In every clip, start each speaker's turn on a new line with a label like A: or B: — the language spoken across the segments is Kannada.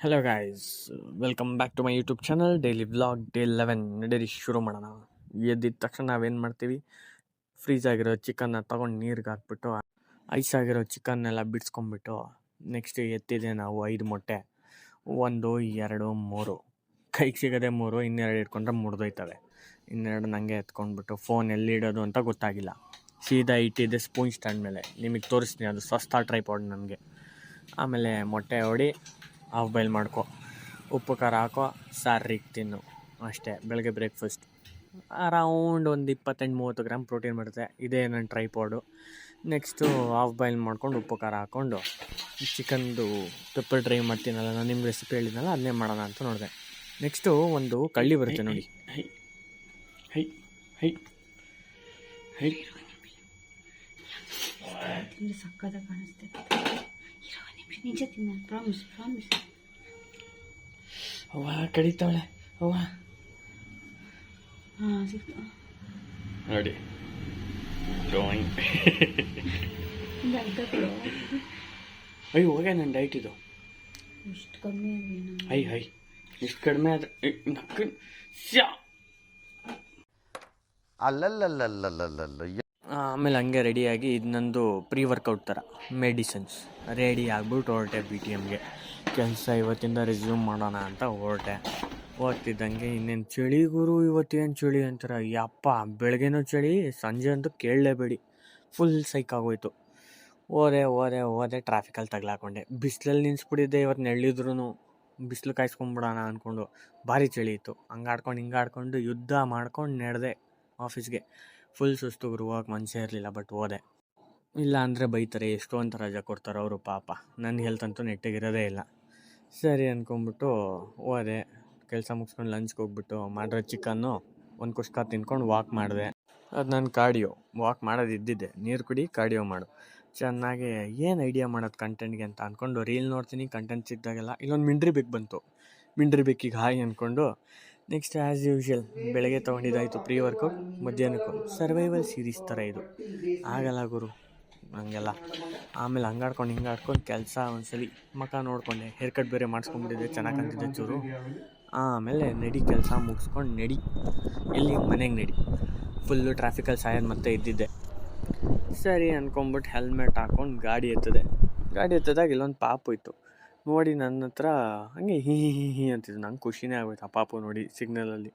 A: Hello guys, welcome back to my YouTube channel daily vlog day 11. ನಡೀರಿ ಶುರು ಮಾಡೋಣ. ಎದ್ದಿದ ತಕ್ಷಣ ನಾವೇನು ಮಾಡ್ತೀವಿ, ಫ್ರೀಸ್ ಆಗಿರೋ ಚಿಕನ್ನ ತೊಗೊಂಡು ನೀರಿಗೆ ಹಾಕ್ಬಿಟ್ಟು ಐಸ್ ಆಗಿರೋ ಚಿಕನ್ನೆಲ್ಲ ಬಿಡಿಸ್ಕೊಂಡ್ಬಿಟ್ಟು ನೆಕ್ಸ್ಟ್ ಎತ್ತಿದೆ ನಾವು 5 ಮೊಟ್ಟೆ, 1 2 3 ಕೈಗೆ ಸಿಗೋದೆ 3, ಇನ್ನೆರಡು ಇಟ್ಕೊಂಡ್ರೆ ಮುರಿದೋಯ್ತವೆ. ಇನ್ನೆರಡು ನನಗೆ ಎತ್ಕೊಂಡ್ಬಿಟ್ಟು ಫೋನ್ ಎಲ್ಲಿಡೋದು ಅಂತ ಗೊತ್ತಾಗಿಲ್ಲ, ಸೀದಾ ಇಟ್ಟಿದ್ದೆ ಸ್ಪೂನ್ ಸ್ಟ್ಯಾಂಡ್ ಮೇಲೆ. ನಿಮಗೆ ತೋರಿಸ್ತೀನಿ, ಅದು ಸಸ್ತಾ ಟ್ರೈಪಾಡ್ ನನಗೆ. ಆಮೇಲೆ ಮೊಟ್ಟೆ ಹೊಡಿ, ಹಾಫ್ ಬಾಯ್ಲ್ ಮಾಡ್ಕೊ, ಉಪ್ಪು ಖಾರ ಹಾಕೋ, ಸಾರಿಗೆ ತಿನ್ನು, ಅಷ್ಟೇ. ಬೆಳಗ್ಗೆ ಬ್ರೇಕ್ಫಾಸ್ಟ್ ಅರೌಂಡ್ ಒಂದು 28-30 ಗ್ರಾಮ್ ಪ್ರೋಟೀನ್ ಬರುತ್ತೆ. ಇದೇ ನನ್ನ ಟ್ರೈಪಾಡು. ನೆಕ್ಸ್ಟು ಹಾಫ್ ಬಾಯ್ಲ್ ಮಾಡ್ಕೊಂಡು ಉಪ್ಪು ಖಾರ ಹಾಕ್ಕೊಂಡು ಚಿಕನ್ದು ಪೆಪ್ಪರ್ ಡ್ರೈ ಮಾಡ್ತೀನಲ್ಲ, ನಾನು ನಿಮ್ಗೆ ರೆಸಿಪಿ ಹೇಳಿದ್ನಲ್ಲ, ಅದನ್ನೇ ಮಾಡೋಣ ಅಂತ ನೋಡಿದೆ. ನೆಕ್ಸ್ಟು ಒಂದು ಕಳ್ಳಿ ಬರುತ್ತೆ ನೋಡಿ, ಹೈ ಹೈ ಹೈ
B: ಸಕ್ಕದ ಕಾಣಿಸ್ತೆ. ನಿಜ ತಿನ್ನ, ಪ್ರಾಮಿಸ್.
A: ಅವ್ವ ಕಡಿತಾವಳೆ, ಅವ್ವ
B: ಸಿಕ್ತು
A: ನೋಡಿ. ಅಯ್ಯೋ ಹೋಗೆ ನನ್ನ ಡೈಟ್ ಇದು.
B: ಇಷ್ಟು ಕಮ್ಮಿ
A: ಹೈ ಇಷ್ಟು ಕಡಿಮೆ ಆದರೆ ಆಮೇಲೆ ಹಂಗೆ ರೆಡಿಯಾಗಿ ಇದು ನಂದು ಪ್ರೀ ವರ್ಕೌಟ್ ಥರ ಮೆಡಿಸನ್ಸ್ ರೆಡಿ ಆಗ್ಬಿಟ್ಟು ಹೊರಟೆ BTMಗೆ. ಕೆಲಸ ಇವತ್ತಿಂದ ರೆಸ್ಯೂಮ್ ಮಾಡೋಣ ಅಂತ ಹೊರಟೆ. ಓದ್ತಿದ್ದಂಗೆ ಇನ್ನೇನು ಚಳಿ ಗುರು, ಇವತ್ತೇನು ಚಳಿ ಅಂತಾರೆ ಯಪ್ಪ. ಬೆಳಗ್ಗೆನೂ ಚಳಿ, ಸಂಜೆ ಅಂತೂ ಕೇಳಲೇಬೇಡಿ, ಫುಲ್ ಸೈಕಾಗೋಯ್ತು. ಹೋದೆ ಟ್ರಾಫಿಕಲ್ಲಿ ತಗ್ಲಾಕೊಂಡೆ. ಬಿಸಿಲಲ್ಲಿ ನಿನ್ಸ್ಬಿಟ್ಟಿದ್ದೆ, ಇವತ್ತು ನೆಳ್ಳಿದ್ರೂ ಬಿಸಿಲು ಕಾಯಿಸ್ಕೊಂಬಿಡೋಣ ಅಂದ್ಕೊಂಡು. ಭಾರಿ ಚಳಿ ಇತ್ತು. ಹಿಂಗಾಡ್ಕೊಂಡು ಯುದ್ಧ ಮಾಡ್ಕೊಂಡು ನಡೆದೆ ಆಫೀಸ್ಗೆ. ಫುಲ್ ಸುಸ್ತು ಗುರು, ಹೋಗಕ್ಕೆ ಮನಸ್ಸೇ ಇರಲಿಲ್ಲ, ಬಟ್ ಹೋದೆ. ಇಲ್ಲ ಅಂದರೆ ಬೈತಾರೆ, ಎಷ್ಟು ಅಂತ ರಜಾ ಕೊಡ್ತಾರೆ ಅವರು ಪಾಪ. ನನ್ನ ಹೆಲ್ತ್ ಅಂತೂ ನೆಟ್ಟಿಗಿರೋದೇ ಇಲ್ಲ. ಸರಿ ಅಂದ್ಕೊಂಬಿಟ್ಟು ಹೋದೆ. ಕೆಲಸ ಮುಗಿಸ್ಕೊಂಡು ಲಂಚ್ಗೆ ಹೋಗ್ಬಿಟ್ಟು ಮಾಡಿರೋ ಚಿಕನ್ನು ಒಂದು ಕುಷ್ಕ ತಿನ್ಕೊಂಡು ವಾಕ್ ಮಾಡಿದೆ. ಅದು ನನ್ನ ಕಾರ್ಡಿಯೋ. ವಾಕ್ ಮಾಡೋದು ಇದ್ದಿದ್ದೆ, ನೀರು ಕುಡಿ ಕಾರ್ಡಿಯೋ ಮಾಡು. ಚೆನ್ನಾಗಿ ಏನು ಐಡಿಯಾ ಮಾಡೋದು ಕಂಟೆಂಟ್ಗೆ ಅಂತ ಅಂದ್ಕೊಂಡು ರೀಲ್ ನೋಡ್ತೀನಿ. ಕಂಟೆಂಟ್ ಸಿಕ್ಕಿದಾಗೆಲ್ಲ ಇಲ್ಲೊಂದು ಮಿಂಡ್ರಿ ಬೆಕ್ ಬಂತು. ಮಿಂಡ್ರಿ ಬೆಕ್ಕಿಗೆ ಹಾಯ್ ಅಂದ್ಕೊಂಡು ನೆಕ್ಸ್ಟ್ ಆ್ಯಸ್ ಯೂಶ್ವಲ್ ಬೆಳಗ್ಗೆ ತೊಗೊಂಡಿದ್ದಾಯಿತು ಪ್ರೀ ವರ್ಕೌಟ್. ಮಧ್ಯಾಹ್ನಕ್ಕೂ ಸರ್ವೈವಲ್ ಸೀರೀಸ್ ಥರ ಇದು ಆಗಲ್ಲ ಗುರು ಹಂಗೆಲ್ಲ. ಆಮೇಲೆ ಹಿಂಗಾಡ್ಕೊಂಡು ಕೆಲಸ ಒಂದ್ಸಲಿ ಮುಖ ನೋಡಿಕೊಂಡೆ. ಹೇರ್ ಕಟ್ ಬೇರೆ ಮಾಡಿಸ್ಕೊಂಡ್ಬಿಟ್ಟಿದ್ದೆ, ಚೆನ್ನಾಗಿ ಕಾಣ್ತಿದ್ದೆ ಚೂರು. ಆಮೇಲೆ ಕೆಲಸ ಮುಗಿಸ್ಕೊಂಡು ಎಲ್ಲಿ ಮನೆಗೆ ಫುಲ್ಲು ಟ್ರಾಫಿಕಲ್ಲಿ ಸಾಯೋದು ಮತ್ತೆ ಇದ್ದಿದ್ದೆ. ಸರಿ ಅಂದ್ಕೊಂಬಿಟ್ಟು ಹೆಲ್ಮೆಟ್ ಹಾಕ್ಕೊಂಡು ಗಾಡಿ ಎತ್ತದಾಗ ಇಲ್ಲೊಂದು ಪಾಪು ಇತ್ತು. ನೋಡಿ ನನ್ನ ಹತ್ರ ಹಂಗೆ ಹಿ ಅಂತಿದ್ದು. ನಂಗೆ ಖುಷಿನೇ ಆಗೋಯ್ತು ಆ ಪಾಪು ನೋಡಿ ಸಿಗ್ನಲಲ್ಲಿ.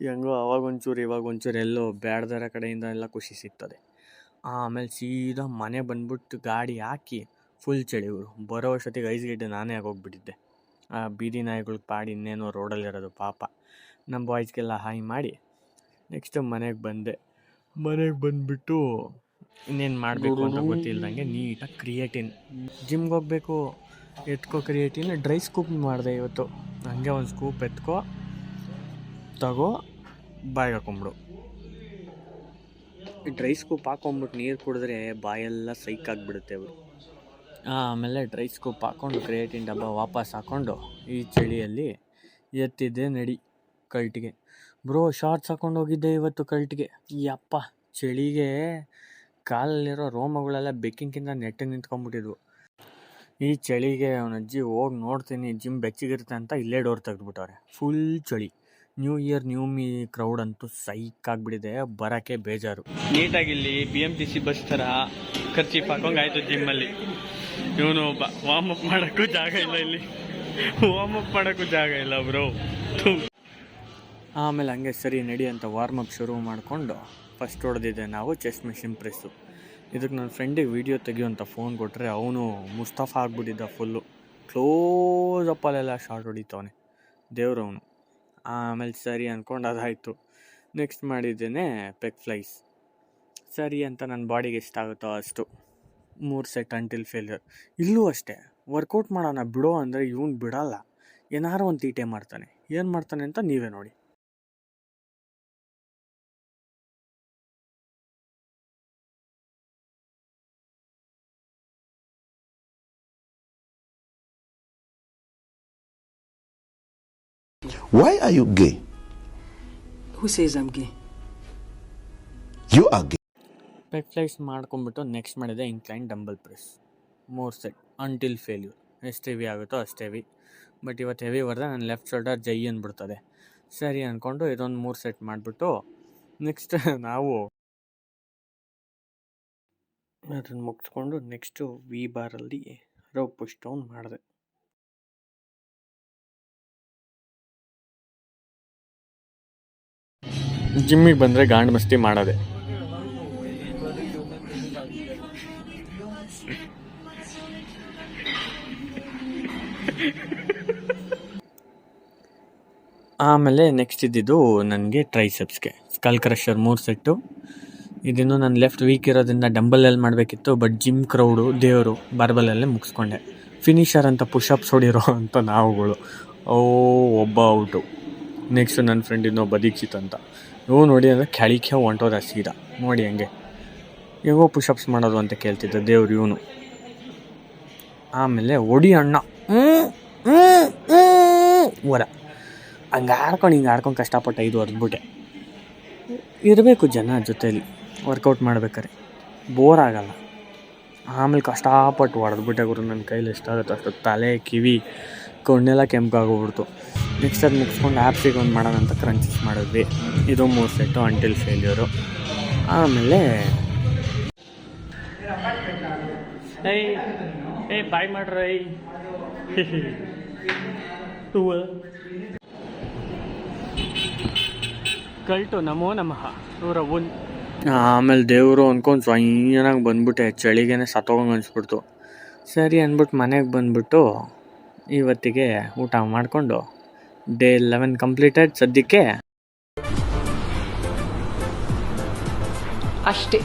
A: ಹೆಂಗೋ ಇವಾಗ ಎಲ್ಲೋ ಬೇಡದರ ಕಡೆಯಿಂದ ಎಲ್ಲ ಖುಷಿ ಸಿಗ್ತದೆ. ಆಮೇಲೆ ಸೀದಾ ಮನೆ ಬಂದ್ಬಿಟ್ಟು ಗಾಡಿ ಹಾಕಿ ಫುಲ್ ಚಳಿಗಳು. ಬರೋ ಅಷ್ಟೊತ್ತಿಗೆ ಐಸ್ ಗಡ್ಡೆ ನಾನೇ ಆಗೋಗ್ಬಿಟ್ಟಿದ್ದೆ. ಆ ಬೀದಿ ನಾಯಿಗಳಿಗೆ ಪಾಡಿ ಇನ್ನೇನೋ ರೋಡಲ್ಲಿರೋದು ಪಾಪ. ನಮ್ಮ ಬಾಯ್ಸ್ಗೆಲ್ಲ ಹಾಯ್ ಮಾಡಿ ನೆಕ್ಸ್ಟ್ ಮನೆಗೆ ಬಂದುಬಿಟ್ಟು ಇನ್ನೇನು ಮಾಡಬೇಕು ಅಂತ ಗೊತ್ತಿಲ್ಲದಂಗೆ ನೀಟಾಗಿ ಕ್ರಿಯೇಟಿನ್, ಜಿಮ್ಗೆ ಹೋಗಬೇಕು, ಎತ್ಕೋ ಕ್ರಿಯೇಟಿನ್. ಡ್ರೈ ಸ್ಕೂಪ್ ಮಾಡಿದೆ ಇವತ್ತು. ಹಂಗೆ ಒಂದು ಸ್ಕೂಪ್ ಎತ್ಕೋ, ತಗೋ, ಬಾಯಿಗೆ ಹಾಕೊಂಬಿಡು. ಡ್ರೈ ಸ್ಕೂಪ್ ಹಾಕೊಂಬಿಟ್ಟು ನೀರು ಕುಡಿದ್ರೆ ಬಾಯೆಲ್ಲ ಸೈಕಾಗಿಬಿಡುತ್ತೆ ಅವರು. ಆಮೇಲೆ ಡ್ರೈ ಸ್ಕೂಪ್ ಹಾಕ್ಕೊಂಡು ಕ್ರಿಯೇಟಿನ್ ಡಬ್ಬ ವಾಪಸ್ ಹಾಕ್ಕೊಂಡು ಈ ಚಳಿಯಲ್ಲಿ ಎತ್ತಿದ್ದೆ ಕಲ್ಟಿಗೆ. ಬ್ರೋ ಶಾರ್ಟ್ಸ್ ಹಾಕ್ಕೊಂಡು ಹೋಗಿದ್ದೆ ಇವತ್ತು ಕಲ್ಟಿಗೆ. ಯಪ್ಪ ಚಳಿಗೆ ಕಾಲಲ್ಲಿರೋ ರೋಮಗಳೆಲ್ಲ ಬೆಕ್ಕಿಂಗಿಂತ ನೆಟ್ಟಗೆ ನಿಂತ್ಕೊಂಡ್ಬಿಟ್ಟಿದ್ವು. ಈ ಚಳಿಗೆ ಅವನಜ್ಜಿ ಹೋಗಿ ನೋಡ್ತೀನಿ, ಜಿಮ್ ಬೆಚ್ಚಗಿರುತ್ತೆ ಅಂತ ಇಲ್ಲೇ ಡೋರ್ ತೆಗೆದುಬಿಟ್ಟವ್ರೆ. ಫುಲ್ ಚಳಿ. New year new me crowd ಅಂತೂ ಸೈಕಾಗ್ಬಿಟ್ಟಿದೆ, ಬರೋಕ್ಕೆ ಬೇಜಾರು. ನೀಟಾಗಿ ಇಲ್ಲಿ BMTC ಬಸ್ ಥರ ಖರ್ಚೀಫ್ ಹಾಕೊಂಡ್ ಆಯಿತು ಜಿಮ್ಮಲ್ಲಿ. ಇವನು ಒಬ್ಬ ವಾರ್ಮಪ್ ಮಾಡೋಕ್ಕೂ ಜಾಗ ಇಲ್ಲ ಇಲ್ಲಿ, ಬ್ರೋ. ಆಮೇಲೆ ಹಂಗೆ ಸರಿ ನಡಿ ಅಂತ ವಾರ್ಮಪ್ ಶುರು ಮಾಡಿಕೊಂಡು ಫಸ್ಟ್ ಹೊಡೆದಿದ್ದೆ ನಾವು ಚೆಸ್ಟ್ ಮೆಷಿನ್ ಪ್ರೆಸ್ಸು. ಇದಕ್ಕೆ ನನ್ನ ಫ್ರೆಂಡಿಗೆ ವೀಡಿಯೋ ತೆಗಿಯುವಂಥ ಫೋನ್ ಕೊಟ್ಟರೆ ಅವನು ಮುಸ್ತಫಾ ಆಗಿಬಿಟ್ಟಿದ್ದ ಫುಲ್ಲು. ಕ್ಲೋಸಪ್ಪಲ್ಲೆಲ್ಲ ಶಾರ್ಟ್ ಹೊಡಿತವನೆ ದೇವ್ರು ಅವನು. ಆಮೇಲೆ ಸರಿ ಅಂದ್ಕೊಂಡು ಅದಾಯಿತು. ನೆಕ್ಸ್ಟ್ ಮಾಡಿದ್ದೇನೆ ಪೆಕ್ ಫ್ಲೈಸ್. ಸರಿ ಅಂತ ನನ್ನ ಬಾಡಿಗೆ ಎಷ್ಟಾಗುತ್ತೋ ಅಷ್ಟು 3 ಸೆಟ್ ಅಂಟಿಲ್ ಫೇಲ್ಯೂರ್. ಇಲ್ಲೂ ಅಷ್ಟೇ, ವರ್ಕೌಟ್ ಮಾಡೋಣ ಬಿಡೋ ಅಂದರೆ ಇವನು ಬಿಡಲ್ಲ, ಏನಾರು ಒಂದು ತೀಟೆ ಮಾಡ್ತಾನೆ. ಏನು ಮಾಡ್ತಾನೆ ಅಂತ ನೀವೇ ನೋಡಿ.
C: Why are you gay?
D: Who says I'm gay?
C: You are gay.
A: Pec flies ಮಾಡ್ಕೊಂಬಿಟ್ಟು ನೆಕ್ಸ್ಟ್ ಮಾಡಿದೆ incline dumbbell press 3 set until failure. ಎಷ್ಟು ಹೆವಿ ಆಗುತ್ತೋ ಅಷ್ಟು ಹೆವಿ ಬಟ್ ಇವತ್ತು ಹೆವಿ ಹೊಡೆದ ನನ್ನ ಲೆಫ್ಟ್ ಶೋಲ್ಡರ್ ಜೈ ಅಂದ್ಬಿಡ್ತದೆ. ಸರಿ ಅಂದ್ಕೊಂಡು ಇದೊಂದು 3 ಸೆಟ್ ಮಾಡಿಬಿಟ್ಟು ನೆಕ್ಸ್ಟ್ ನಾವು ಅದನ್ನು ಮುಗಿಸ್ಕೊಂಡು ನೆಕ್ಸ್ಟು ವಿ ಬಾರಲ್ಲಿ ರೋ ಪುಷ್ ಡೌನ್ ಮಾಡಿದೆ. ಜಿಮ್ಮಿಗೆ ಬಂದರೆ ಗಾಂಡ್ ಮಸ್ತಿ ಮಾಡೋದೆ. ಆಮೇಲೆ ನೆಕ್ಸ್ಟ್ ಇದ್ದಿದ್ದು ನನಗೆ ಟ್ರೈಸೆಪ್ಸ್ಗೆ ಸ್ಕಲ್ ಕ್ರಷರ್ 3 ಸೆಟ್ಟು. ಇದಿನ್ನು ನನ್ನ ಲೆಫ್ಟ್ ವೀಕ್ ಇರೋದ್ರಿಂದ ಡಂಬಲಲ್ಲಿ ಮಾಡಬೇಕಿತ್ತು, ಬಟ್ ಜಿಮ್ ಕ್ರೌಡು ದೇವರು ಬಾರ್ಬಲಲ್ಲೇ ಮುಗಿಸ್ಕೊಂಡೆ. ಫಿನಿಷರ್ ಅಂತ ಪುಷಪ್ಸ್ ಹೊಡಿರೋ ಅಂತ ನಾವುಗಳು ಒಬ್ಬ ಔಟು. ನೆಕ್ಸ್ಟು ನನ್ನ ಫ್ರೆಂಡ್ ಇನ್ನೊಬ್ಬ ದೀಕ್ಷಿತ್ ಅಂತ, ಇವು ನೋಡಿ ಅಂದರೆ ಕೆಳಿಕೆ ಹೊಂಟೋದ ಸೀದಾ ನೋಡಿ ಹಂಗೆ ಹೇಗೋ ಪುಷಪ್ಸ್ ಮಾಡೋದು ಅಂತ ಕೇಳ್ತಿದ್ದ ದೇವ್ರು ಇವನು. ಆಮೇಲೆ ಒಡಿ ಅಣ್ಣ ವರ ಹಂಗೆ ಆಡ್ಕೊಂಡು ಕಷ್ಟಪಟ್ಟು 5 ಹೊಡೆದ್ಬಿಟ್ಟೆ. ಇರಬೇಕು ಜನ ಜೊತೇಲಿ ವರ್ಕೌಟ್ ಮಾಡ್ಬೇಕಾರೆ, ಬೋರ್ ಆಗಲ್ಲ. ಆಮೇಲೆ ಕಷ್ಟಪಟ್ಟು ಹೊಡೆದ್ಬಿಟ್ಟೆ ಗುರು, ನನ್ನ ಕೈಲಿ ಎಷ್ಟಾಗುತ್ತೆ ಅಷ್ಟು ತಲೆ ಕಿವಿ ಕಣ್ಣೆಲ್ಲ ಕೆಂಪಾಗೋಗ್ಬಿಡ್ತು. ನೆಕ್ಸ್ಟ್ ಅದು ಮುಗಿಸ್ಕೊಂಡು ಆ್ಯಪ್ಸಿಗೆ ಒಂದು ಮಾಡೋಣ ಅಂತ ಕ್ರಂಚಸ್ ಮಾಡಿದ್ವಿ. ಇದು 3 ಸೆಟ್ಟು ಅಂಟಿಲ್ ಫೇಲ್ಯೂರು. ಆಮೇಲೆ ಬಾಯ್ ಮಾಡ್ರೈ ಕಲ್ಟು ನಮೋ ನಮಃ 101. ಆಮೇಲೆ ದೇವರು ಅಂದ್ಕೊಂಡು ಸ್ವಯ್ಯನಾಗಿ ಬಂದ್ಬಿಟ್ಟೆ, ಚಳಿಗೇನೆ ಸತ್ತೋಗಂಗೆ ಅನಿಸ್ಬಿಡ್ತು. ಸರಿ ಅಂದ್ಬಿಟ್ಟು ಮನೆಗೆ ಬಂದ್ಬಿಟ್ಟು ಇವತ್ತಿಗೆ ಊಟ ಮಾಡಿಕೊಂಡು ಡೇ 11 ಕಂಪ್ಲೀಟೆಡ್. ಸದ್ಯಕ್ಕೆ
D: ಅಷ್ಟೇ.